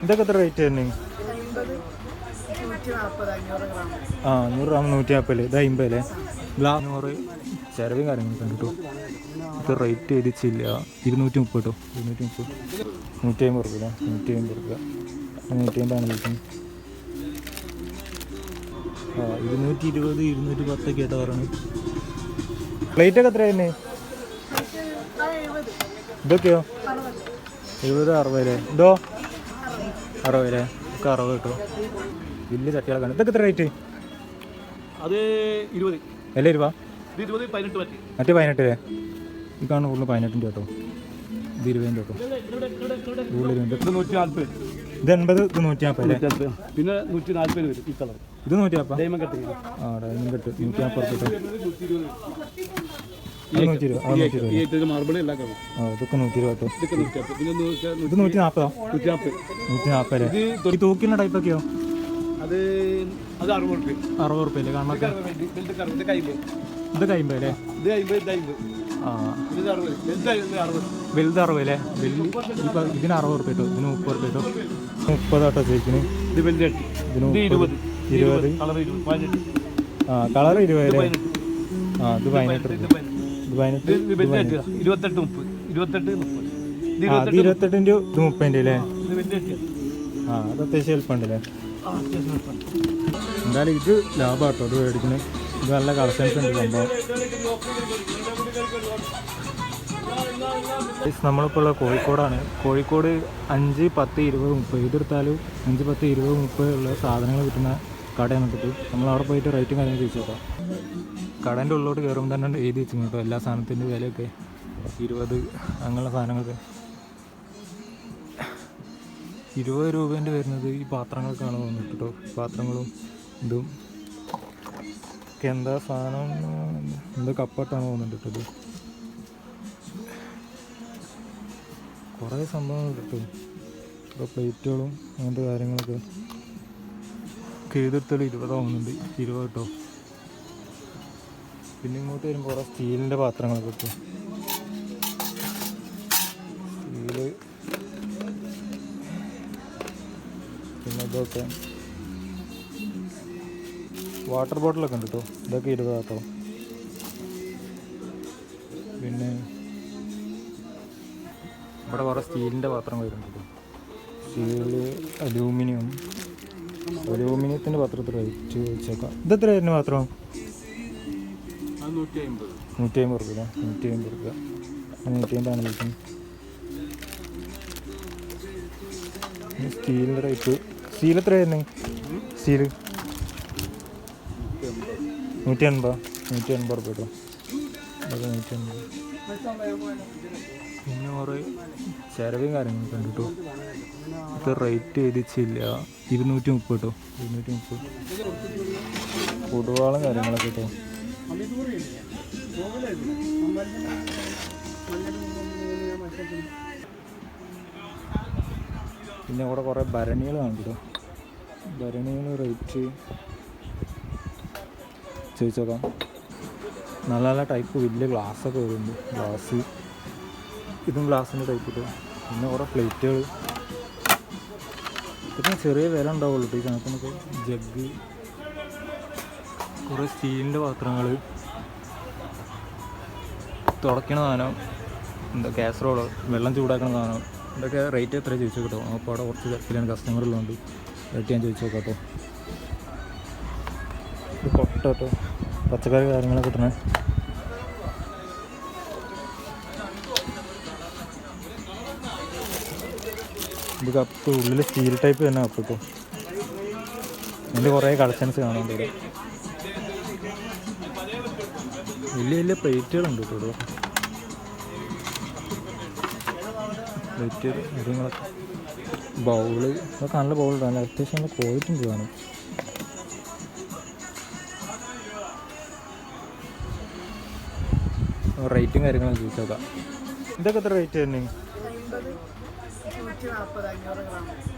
ഇതൊക്കെ എത്ര റേറ്റ് തന്നെ? 100 ഗ്രാം 140. ഇത് 50 അല്ലേ? ഗ്ലാസ് 100 ചിലവും കാര്യങ്ങളൊക്കെ ഉണ്ട് കേട്ടോ. ഇത് റേറ്റ് എഴുതിച്ചില്ല. 230 കേട്ടോ. 230 150 റുപ്യ. 150 റുപ്യ 150 ആണ് വിളിക്കുന്നത്. 220 210 കേട്ടോ പറയുന്നത്. പ്ലേറ്റൊക്കെ എത്ര തന്നെ? ഇതൊക്കെയോ 70 60 അല്ലേ? ഇതോ 60 അല്ലേ? ഒക്കെ 60 കേട്ടോ. വലിയ ചട്ടികളൊക്കെ ഉണ്ട്. ഇതൊക്കെ എത്ര റേറ്റ്? അത് 20 അല്ലേ രൂപ? 20 18 മറ്റേ 18 അല്ലേ? ഈ കാണുന്ന കൂടുതൽ 18 കേട്ടോ. ഇത് 20 കേട്ടോ. ഇത് 140. ഇത് 80. ഇത് 140 അല്ലേ? പിന്നെ 140 വരും ഈ കളർ. ഇത് 140. Diamond cut. ആ ഡയമണ്ട് കട്ട് 140 കേട്ടോ. 120 മാർബിൾ എല്ലാ കളറും. ആ ഇതൊക്കെ 120 കേട്ടോ. ഇതൊക്കെ 140. പിന്നെ ഇത് 140. 140 അല്ലേ? ഈ തൂക്കിൻ്റെ ടൈപ്പൊക്കെയോ? അത് 60 റുപ്യ. 60 റുപ്യ അല്ലേ? കാണാൻ ഇത് 50 അല്ലേ? ഇത് 50. ആ ഇത് 60. വലുത് 60 അല്ലേ? ഇപ്പം ഇതിന് 60 റുപ്യ കേട്ടോ. ഇതിന് 30 റുപ്യ കേട്ടോ. 30 കേട്ടോ ചേച്ചിന്. ഇത് വലുത് ഇതിന് 20. 20. കളർ 18. ആ കളർ 20 അല്ലേ? ആ ഇത് 18 റുപ്യ. ഇത് 18. 28 30. 28 30. അത് 28ൻ്റെ ഇത് 30ൻ്റെ അല്ലേ? ഇത് വലിയ ആ അത് അത്യാവശ്യം എളുപ്പമുണ്ടല്ലേ? എന്തായാലും ഇത് ലാഭമാട്ടോ. ഇത് മേടിക്കുന്നത്. ഇത് നല്ല കളക്ഷൻസ് ഉണ്ട് സംഭവം. നമ്മളിപ്പോൾ ഉള്ള കോഴിക്കോടാണ്. കോഴിക്കോട് 5, 10, 20, 30 ഇതെടുത്താലും 5, 10, 20, 30 ഉള്ള സാധനങ്ങൾ കിട്ടുന്ന കടയാണ് കിട്ടും. നമ്മളവിടെ പോയിട്ട് റേറ്റും കാര്യങ്ങൾ ചോദിച്ചു നോക്കാം. കടേൻ്റെ ഉള്ളിലോട്ട് കയറുമ്പോൾ തന്നെ എഴുതി വെച്ചു കേട്ടോ എല്ലാ സാധനത്തിൻ്റെ വിലയൊക്കെ. 20 അങ്ങനെയുള്ള സാധനങ്ങൾക്ക് 20 രൂപേൻ്റെ വരുന്നത് ഈ പാത്രങ്ങൾക്കാണ് തോന്നുന്നത് കേട്ടോ. പാത്രങ്ങളും ഇതും ഒക്കെ എന്താ സാധനം എന്താ കപ്പട്ടാണ് തോന്നുന്നുണ്ട് കേട്ടോ. ഇത് കുറേ സംഭവങ്ങൾ കിട്ടും. ഇപ്പോൾ പ്ലേറ്റുകളും അങ്ങനത്തെ കാര്യങ്ങളൊക്കെ ചെയ്തെടുത്താലും 20 ആവുന്നുണ്ട്. 20 കേട്ടോ. പിന്നെ ഇങ്ങോട്ട് വരുമ്പോൾ കുറേ സ്റ്റീലിൻ്റെ പാത്രങ്ങളൊക്കെ കിട്ടും. സ്റ്റീല് പിന്നെ ഇതൊക്കെ വാട്ടർ ബോട്ടിലൊക്കെ ഉണ്ട് കേട്ടോ. ഇതൊക്കെ 20 കേട്ടോ. പിന്നെ ഇവിടെ കുറേ സ്റ്റീലിൻ്റെ പാത്രങ്ങൾ വരുന്നുണ്ട് കേട്ടോ. സ്റ്റീല് അലൂമിനിയത്തിൻ്റെ പാത്രത്തിൽ റേറ്റ് വെച്ചേക്കാം. ഇതെത്ര വരുന്ന പാത്രം? 150 റുപ്യ. 150 റുപ്യ 150 ആണ് വിളിക്കുന്നത്. സ്റ്റീലിൻ്റെ റേറ്റ്. സ്റ്റീൽ എത്ര വരുന്നത്? സ്റ്റീല് 180 റുപ്യ കേട്ടോ. അത് 180. പിന്നെ കുറേ ചിലവും കാര്യങ്ങളൊക്കെ ഉണ്ട് കേട്ടോ. ഇത് റേറ്റ് എഴുതിച്ചില്ല. 230 കേട്ടോ. 230 പൊതുവാളും കാര്യങ്ങളൊക്കെ കേട്ടോ. പിന്നെ ഇവിടെ കുറേ ഭരണികളാണ് കേട്ടോ. ഭരണികൾ റേറ്റ് ചോദിച്ചോക്കാം. നല്ല നല്ല ടൈപ്പ് വലിയ ഗ്ലാസ്സൊക്കെ വരുന്നുണ്ട്. ഗ്ലാസ് ഇതും ഗ്ലാസിൻ്റെ ടൈപ്പ് കിട്ടും. പിന്നെ കുറേ പ്ലേറ്റുകൾ. ഇതൊക്കെ ചെറിയ വില ഉണ്ടാവുള്ളൂ ഈ കണക്കിനൊക്കെ. ജഗ്, കുറേ സ്റ്റീലിൻ്റെ പാത്രങ്ങൾ, തുടയ്ക്കണ സാധനം, എന്താ കാസറോള്, വെള്ളം ചൂടാക്കണ സാധനം. ഇതൊക്കെ റേറ്റ് എത്ര ചോദിച്ചു കേട്ടോ. അപ്പോൾ അവിടെ കുറച്ച് തിരക്കിലാണ് കസ്റ്റമറുള്ളതുകൊണ്ട് റേറ്റ് ഞാൻ ചോദിച്ചു നോക്കാം കേട്ടോ. ഇത് കൊട്ട കേട്ടോ. പച്ചക്കറി കാര്യങ്ങളൊക്കെ കിട്ടണേ. ഇത് കപ്പ് ഉള്ളിൽ സ്റ്റീൽ ടൈപ്പ് തന്നെ കപ്പ് കേട്ടോ. അതിൻ്റെ കുറേ കളക്ഷൻസ് കാണാൻ ഇവിടെ. വലിയ വലിയ പ്ലേറ്റുകളുണ്ട് കേട്ടോ. പ്ലേറ്റ് കാര്യങ്ങളൊക്കെ, ബൗള്, ഇതൊക്കെ നല്ല ബൗളുണ്ട്. നല്ല അത്യാവശ്യം നല്ല ക്വാളിറ്റി ഉണ്ട് കാണും. റേറ്റും കാര്യങ്ങളൊക്കെ ചോദിച്ചോക്കാം. ഇതൊക്കെ എത്ര റേറ്റ് തന്നെ?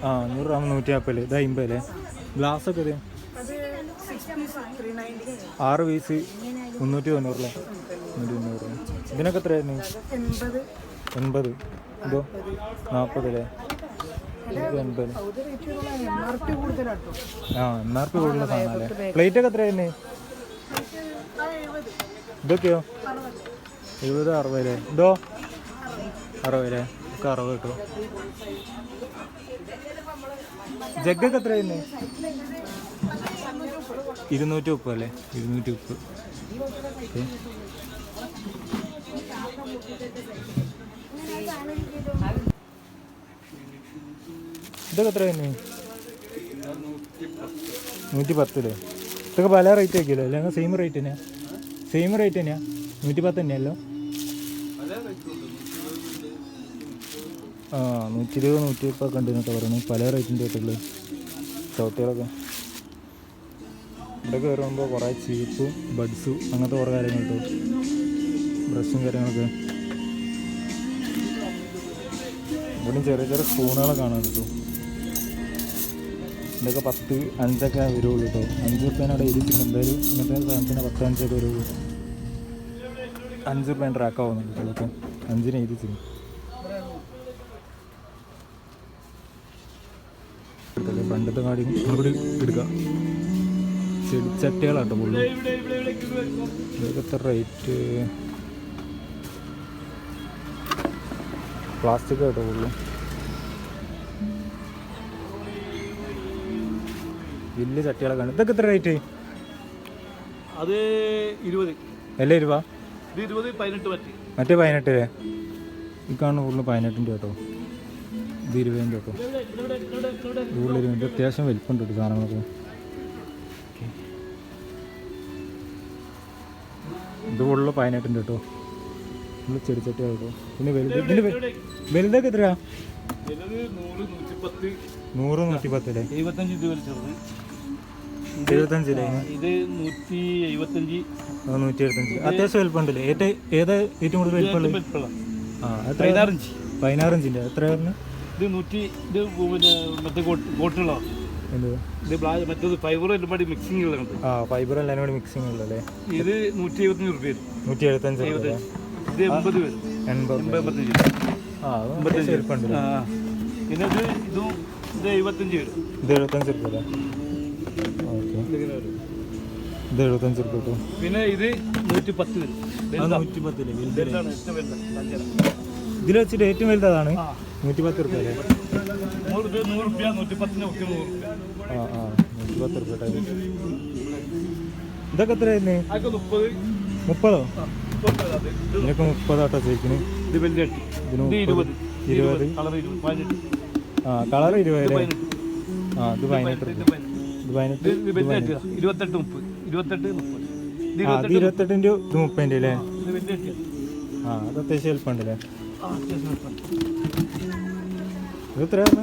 100 ഗ്രാം 140. ഇത് 50 അല്ലേ? ഗ്ലാസ്സൊക്കെ ഇത് 6 പീസ് 390 അല്ലേ? 190. ഇതിനൊക്കെ എത്രയായിരുന്നു? 80. ഇതോ 40 അല്ലേ? 80. ആ MRP കൂടുതലുള്ള സാധനമല്ലേ. പ്ലേറ്റ് ഒക്കെ എത്രയായിരുന്നേ? ഇതൊക്കെയോ 70, 60 അല്ലേ? ഇതോ 60 അല്ലേ? ഒക്കെ 60 കിട്ടും. ജഗ്ഗൊക്കെ എത്രയായിരുന്നേ? 230 അല്ലേ? 230. ഓക്കെ. ഇതൊക്കെ എത്രയായിരുന്നേ? 110 അല്ലേ? ഇതൊക്കെ പല റേറ്റ് ആക്കിയല്ലോ അല്ലേ? സെയിം റേറ്റ് തന്നെയാ? സെയിം റേറ്റ് തന്നെയാ? 110 തന്നെയല്ലോ? ആ 120, 130 ഒക്കെ ഉണ്ട് എന്നൊക്കെ പറയുന്നു. പല റേറ്റിൻ്റെ ആയിട്ടുള്ളൂ ചവിട്ടികളൊക്കെ. ഇവിടെ കയറുമ്പോൾ കുറേ ചീപ്പും ബഡ്സും അങ്ങനത്തെ കുറേ കാര്യങ്ങൾ കിട്ടും. ബ്രഷും കാര്യങ്ങളൊക്കെ. ഇവിടെ ചെറിയ ചെറിയ സ്പൂണുകളൊക്കെ കാണാൻ കിട്ടും. ഇതൊക്കെ 10, 5 വരുള്ളൂ കേട്ടോ. 5 റുപ്യേനെ അവിടെ എഴുതിച്ചിട്ടുണ്ട്. എന്തായാലും ഇന്നത്തെ സാധനത്തിന് 10, 5 വരുള്ളൂ. 5 റുപ്യേൻ്റെ ട്രാക്കാവുന്നുണ്ട് ചിലപ്പോൾ. 5 എഴുതിച്ചിട്ടുണ്ട്. പണ്ടത്തെ കാടി ഇവിടെ എടുക്കാം. ചെടിച്ചട്ടികളാട്ടോ പുള്ളി. ഇതൊക്കെ എത്ര റേറ്റ്? പ്ലാസ്റ്റിക് ആട്ടോ പുള്ളി. വലിയ ചട്ടികളൊക്കെ ആണ്. ഇതൊക്കെ എത്ര റേറ്റ്? അത് 20 അല്ലേ? 20. ഇത് 20, 18 പറ്റി. മറ്റേ 18 അല്ലേ? ഈ കാണുന്ന ഫുള്ള് 18 കേട്ടോ. ഇത് 20 കേട്ടോ. കൂടുതൽ 20. അത്യാവശ്യം വലിപ്പമുണ്ട് കേട്ടോ സാധനങ്ങളൊക്കെ. ഇത് ഫുള്ള് 18 കേട്ടോ. ഫുള്ള് ചെടിച്ചട്ടിയാണ് കേട്ടോ. പിന്നെ വലുതൊക്കെ എത്രയാ? 100, 110 അല്ലേ? 75 ഇത് വലിച്ചത്. 75 അല്ലേ? ഇത് 175. 175. അത്യാവശ്യം വലിപ്പമുണ്ടല്ലേ? ഏതാ ഏറ്റവും കൂടുതൽ വലിപ്പമുള്ളത്? ആ എത്ര? 16 ഇഞ്ചിൻ്റെ. എത്ര പറഞ്ഞു? ഇത് 100. ഇത് പിന്നെ മറ്റേ കോട്ടുകളോ? എന്ത്? ഇത് മറ്റേത് ഫൈബർ ഒരുപാട് മിക്സിംഗ് ഉള്ളത്. ആ ഫൈബർ എല്ലാം കൂടി മിക്സിംഗ് ഉള്ളല്ലേ? ഇത് 175 രൂപ. 175. ഇത് 80 വരും. 85. ആ വലിപ്പമുണ്ട്. പിന്നെ ഇതും ഇത് 75 വരും. ഇത് 75 രൂപ അല്ലേ? ഓക്കെ. ഇത് 75 രൂപ കിട്ടും. പിന്നെ ഇത് 110 വരും. 110 ഇതിൽ വെച്ചിട്ട് ഏറ്റവും വലുതാണ് 110 രൂപ അല്ലേ? 100 രൂപ, 110 ഒക്കെ 100 രൂപ. ആ 110 രൂപ. ഇതൊക്കെ എത്രയായിരുന്നേ? 30. ഇതിനൊക്കെ 30 ആട്ടോ ചോദിക്കുന്നു. ഇത് വലിയ ഇതിന് 20. 20. കളർ 20, 18. ആ കളർ 20 അല്ലേ? ആ ഇത് 18 രൂപ. ഇത് 18. 28, 30. 28, 30. ആ ഇത് 28ൻ്റെ ഇത് 30ൻ്റെ അല്ലേ? ഇത് വലിയ ആ അത് അത്യാവശ്യം എളുപ്പമുണ്ടല്ലേ? അത്യാവശ്യം ഇത് എത്രയാണ്?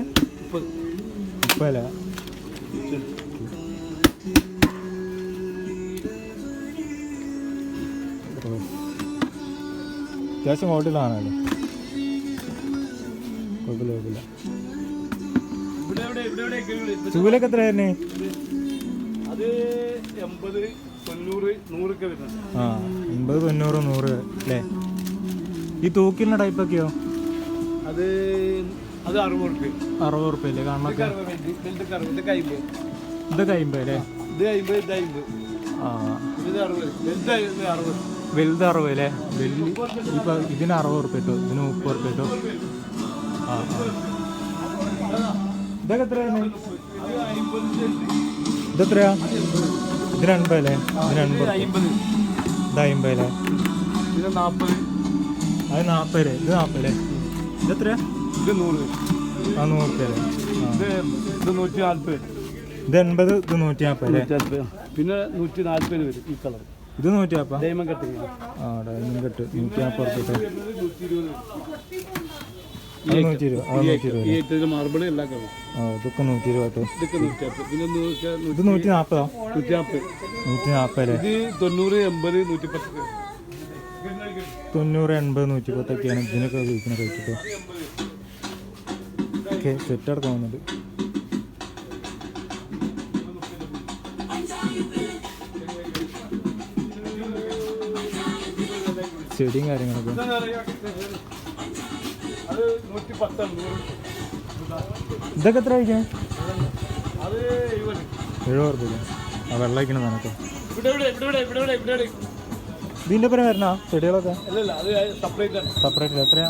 30 അല്ല? അത്യാവശ്യം ക്വാളിറ്റിയിലാണല്ലോ. കുഴപ്പമില്ല. ചൂലൊക്കെ എത്രയായിരുന്നേ? അത് 80, 90, 100 ഒക്കെ വരുന്നത്. ആ 80, 90, 100 അല്ലേ? ഈ തൂക്കിലുള്ള ടൈപ്പൊക്കെയോ? അത് 60 രൂപ. 60 രൂപ അല്ലേ? കാണുന്നൊക്കെ ഇതൊക്കെ 50 അല്ലേ? ഇത് 50, ഇത് 50. ആ ഇത് 60. വലുത് 60 അല്ലേ? ഇപ്പം ഇതിന് 60 രൂപ കിട്ടും. ഇതിന് 30 രൂപ കിട്ടും. ആ ഇതൊക്കെ എത്രയാണ്? ഇതെത്രയാ? ഇതിന് 80 അല്ലേ? ഇതിന് 80. ഇത് 50 അല്ലേ? ഇത് 40. അത് 40 അല്ലേ? ഇത് 40 അല്ലേ? ഇതെത്രയാ? ഇത് 100. ആ 100 രൂപ അല്ലേ? ഇത് 140. ഇത് 80. ഇത് 140 അല്ലേ? പിന്നെ 140 വരും ഈ കളർ. ഇത് 140. Diamond cutting. ആ ഡയമണ്ട് കട്ട് 140 രൂപ. 120. മാർബിൾ എല്ലാ കളറും. ആ ഇതൊക്കെ 120 കേട്ടോ. ഇതൊക്കെ 140. പിന്നെ ഇത് 140. 140. 140 അല്ലേ? ഇത് 90, 80, 110. 90, 80, 110 ഒക്കെയാണ് ഇതിനൊക്കെ ഉപയോഗിക്കുന്ന റേറ്റ് കേട്ടോ. ഓക്കെ സെറ്റ് അടക്കം വന്നിട്ട് ചെടിയും കാര്യങ്ങളൊക്കെ. അത് 110. ഇതൊക്കെ എത്ര കഴിക്കാൻ? അത് 70 റുപ്യ. ആ വെള്ളം കഴിക്കണം നിനക്ക്. ഇവിടെ ഇതിൻ്റെ പേര് വരണ ചെടികളൊക്കെ അല്ലല്ല, അത് സെപ്പറേറ്റ് ആണ്. സെപ്പറേറ്റ് എത്രയാ?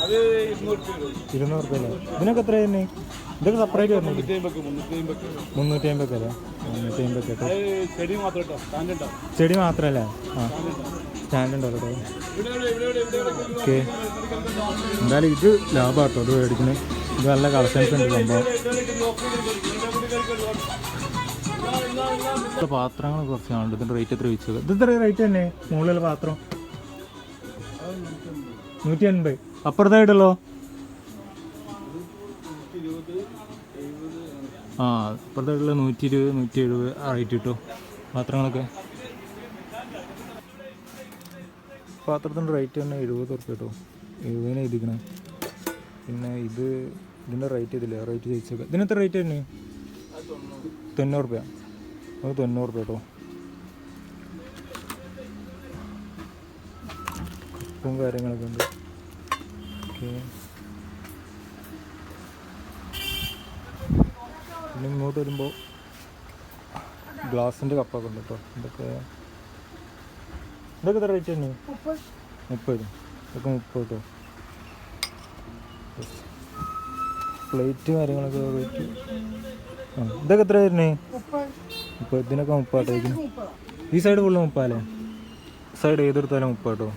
അത് 200 റുപ്യ അല്ലേ? ഇതിനൊക്കെ എത്ര തന്നെ? ഇതൊക്കെ സെപ്പറേറ്റ് വരണം. 350 അല്ലേ? 350 കേട്ടോ. അത് ചെടി മാത്രം കേട്ടോ, സ്റ്റാൻഡ് ഉണ്ടാവും. ചെടി മാത്രമല്ലേ? ആ സ്റ്റാൻഡ് ഉണ്ടല്ലോ കേട്ടോ. ഓക്കെ, എന്തായാലും ഇത് ലാഭമാട്ടോ ഇത് മേടിക്കുന്നത്. ഇത് നല്ല കളക്ഷൻസ് ഉണ്ട് സംഭവം. പാത്രങ്ങൾ കുറച്ച് കാണുന്നുണ്ട്. ഇതിൻ്റെ റേറ്റ് എത്ര ചോദിച്ചത്? ഇത് എത്ര റേറ്റ് തന്നെ മുകളിലുള്ള പാത്രം? 180. അപ്പുറത്തായിട്ടല്ലോ? ആ അപ്പുറത്തായിട്ടുള്ള 120, 170 ആ റേറ്റ് കിട്ടും പാത്രങ്ങളൊക്കെ. പാത്രത്തിൻ്റെ റേറ്റ് തന്നെ 70 റുപ്യ കേട്ടോ. 70 എഴുതിക്കണേ. പിന്നെ ഇതിൻ്റെ റേറ്റ് ഇതില്ലേ? റേറ്റ് ചോദിച്ചേക്കാം. ഇതിനെത്ര റേറ്റ് തന്നെ? 90 റുപ്യ. അത് 90 റുപ്യ കേട്ടോ. കപ്പും കാര്യങ്ങളൊക്കെ ഉണ്ട്. ഓക്കെ, പിന്നെ ഇങ്ങോട്ട് വരുമ്പോൾ ഗ്ലാസിൻ്റെ കപ്പൊക്കെ ഉണ്ട് കേട്ടോ. ഇതൊക്കെ എത്ര റേറ്റ് തന്നെ? 30. ഇതൊക്കെ 30 കേട്ടോ. പ്ലേറ്റ് കാര്യങ്ങളൊക്കെ റേറ്റ്. ആ ഇതൊക്കെ എത്ര വരുന്നേ? 30. ഇതിനൊക്കെ 30 കേട്ടോ. ഈ സൈഡ് ഫുള്ള് 30 അല്ലേ? സൈഡ് ഏതെടുത്താലും 30 കേട്ടോ.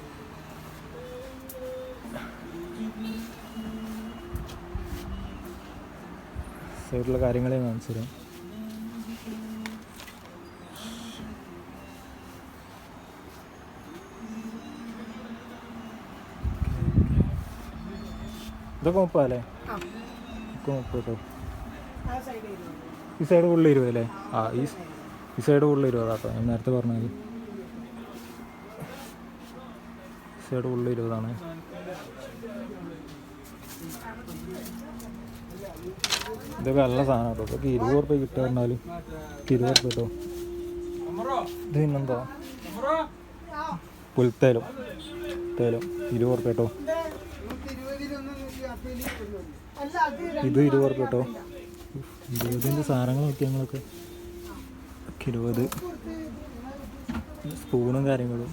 സൈഡിലുള്ള കാര്യങ്ങളെ കാണിച്ചു തരാം. ഇതൊക്കെ 30 അല്ലേ? ഒക്കെ 30 കേട്ടോ. ഈ സൈഡ് ഫുള്ള് 20 അല്ലേ? ആ ഈ സൈഡ് ഫുള്ള് 20 കേട്ടോ. ഞാൻ നേരത്തെ പറഞ്ഞത് ഈ സൈഡ് ഫുള്ള് 20 ഇതൊക്കെ നല്ല സാധനം കേട്ടോ. ഇതൊക്കെ 20 റുപ്യ കിട്ടുക പറഞ്ഞാലും 20 റുപ്യ കേട്ടോ. ഇത് പിന്നെന്താ പുൽത്തേലം 20 റുപ്യ കേട്ടോ. ഇത് 20 റുപ്യ കേട്ടോ. 20ൻ്റെ സാധനങ്ങൾ നോക്കി ഞങ്ങളൊക്കെ 20. സ്പൂണും കാര്യങ്ങളും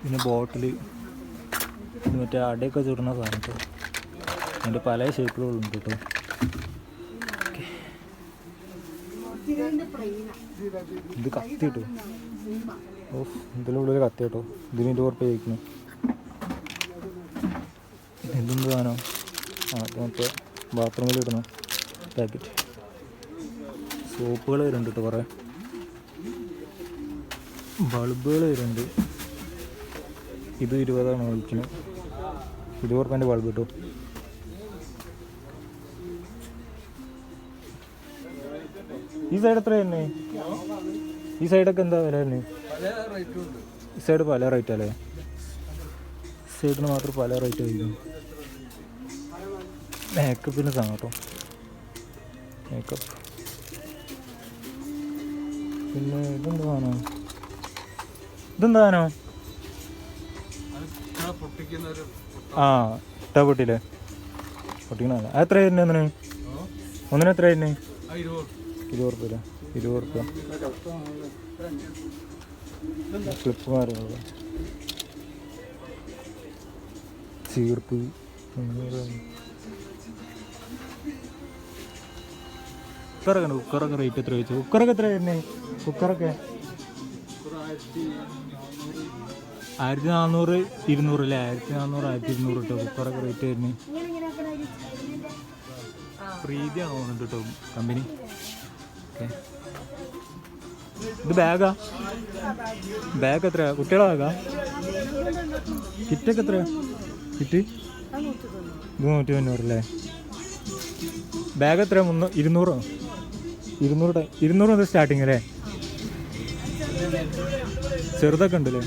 പിന്നെ ബോട്ടിൽ, മറ്റേ അടയൊക്കെ ചുടുന്ന സാധനം കേട്ടോ. അതിൻ്റെ പല ഷേപ്പിലുണ്ട് കേട്ടോ. ഇത് കത്തി കേട്ടോ. ഓ ഇതിനുള്ളിൽ കത്തി കേട്ടോ. ഇതിന് 20 റുപ്യ കഴിക്കുന്നു. എന്തെന്ത് സാധനം? ആ മറ്റേ ബാത്റൂമിൽ ഇടുന്നു പാക്കറ്റ്. സോപ്പുകൾ വരുന്നുണ്ട് കേട്ടോ. കുറേ ബൾബുകൾ വരുന്നുണ്ട്. ഇത് 20 വിളിക്കുന്നത്. 20 റുപ്യൻ്റെ ബൾബ് കിട്ടും. ഈ സൈഡ് എത്ര തന്നെ? ഈ സൈഡൊക്കെ എന്താ വില തന്നെ? ഈ സൈഡ് പല റേറ്റ് അല്ലേ? സൈഡിന് മാത്രം പല റേറ്റ് ആയിരിക്കും. മേക്കപ്പിൻ്റെ സാധനം കേട്ടോ. മേക്കപ്പ്. പിന്നെ ഇതെന്താ സാധനം? ഇതെന്താ സാധനം? ആ ഇട്ട പൊട്ടിയില്ലേ? പൊട്ടിക്കണല്ല. അത് എത്ര ആയിരുന്നു ഒന്നിന് എത്ര ആയിരുന്നു? 20 റുപ്യ അല്ലേ? 20 റുപ്യ. ക്ലിപ്പ് കാര്യങ്ങളൊക്കെ ചീർപ്പ്. കുക്കറൊക്കെ റേറ്റ് എത്ര വെച്ചു? കുക്കറൊക്കെ എത്ര ആയിരുന്നേ? കുക്കറൊക്കെ 1400, 200 അല്ലേ? 1400, 1200 കേട്ടോ. കുക്കറൊക്കെ റേറ്റ് ആയിരുന്നു. പ്രീതിയാണ് തോന്നുന്നുണ്ട് കേട്ടോ കമ്പനി. ഓക്കെ, ഇത് ബാഗാ? ബാഗ് എത്രയാ? കുട്ടികളെ ബാഗാ? കിറ്റൊക്കെ എത്രയാ? കിറ്റ് ഇത് 190 അല്ലേ? ബാഗ് എത്രയാ? 200? 200 മുതൽ സ്റ്റാർട്ടിങ് അല്ലേ? ചെറുതൊക്കെ ഉണ്ടല്ലേ?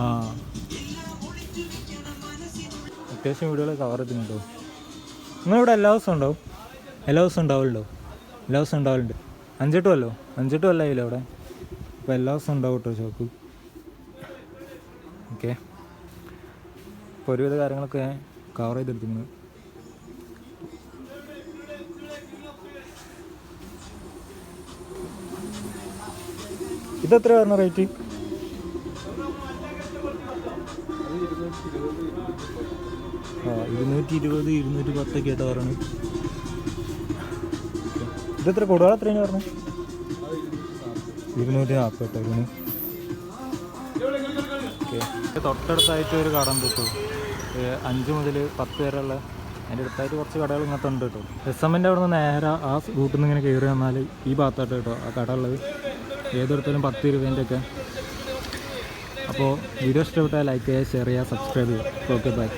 ആ അത്യാവശ്യം വീടുകളൊക്കെ കവർ ചെയ്തിട്ടുണ്ടോ? നിങ്ങളിവിടെ എല്ലാ ദിവസവും ഉണ്ടാവും? എല്ലാ ദിവസവും ഉണ്ടാവലുണ്ടോ? എല്ലാ ദിവസവും ഉണ്ടാവലുണ്ട്. 5-8 കൊല്ലോ? 5-8 കൊല്ലമായില്ലേ അവിടെ? അപ്പോൾ എല്ലാ ദിവസവും ഉണ്ടാവും കേട്ടോ ഷോപ്പ്. ഓക്കെ, ഇപ്പോൾ ഒരുവിധ കാര്യങ്ങളൊക്കെ കവർ ചെയ്തെടുക്കുന്നത്. ഇതെത്ര പറഞ്ഞ റേറ്റ്? ആ 220 210 കേട്ടോ പറഞ്ഞു. ഇതെത്ര കൊടുവാൾ എത്രയാണ് പറഞ്ഞത്? 240 കേട്ടോ ഇതിന്. ഓക്കെ, തൊട്ടടുത്തായിട്ട് ഒരു കട ഉണ്ട് കേട്ടോ. 5 മുതൽ 10 വരെയുള്ള അതിൻ്റെ അടുത്തായിട്ട് കുറച്ച് കടകൾ ഇങ്ങനത്തെ ഉണ്ട് കേട്ടോ. എസ്എമ്മിൻ്റെ അവിടെ നിന്ന് നേരെ ആ റൂട്ടിൽ നിന്ന് ഇങ്ങനെ കയറി വന്നാൽ ഈ ഭാഗത്തായിട്ട് കേട്ടോ ആ കട ഉള്ളത്. ഏതെടുത്താലും 10 രൂപേൻ്റെ ഒക്കെ. അപ്പോൾ വീഡിയോ ഇഷ്ടപ്പെട്ടാൽ ലൈക്ക് ചെയ്യുക, ഷെയർ ചെയ്യുക, സബ്സ്ക്രൈബ് ചെയ്യുക. Okay, by.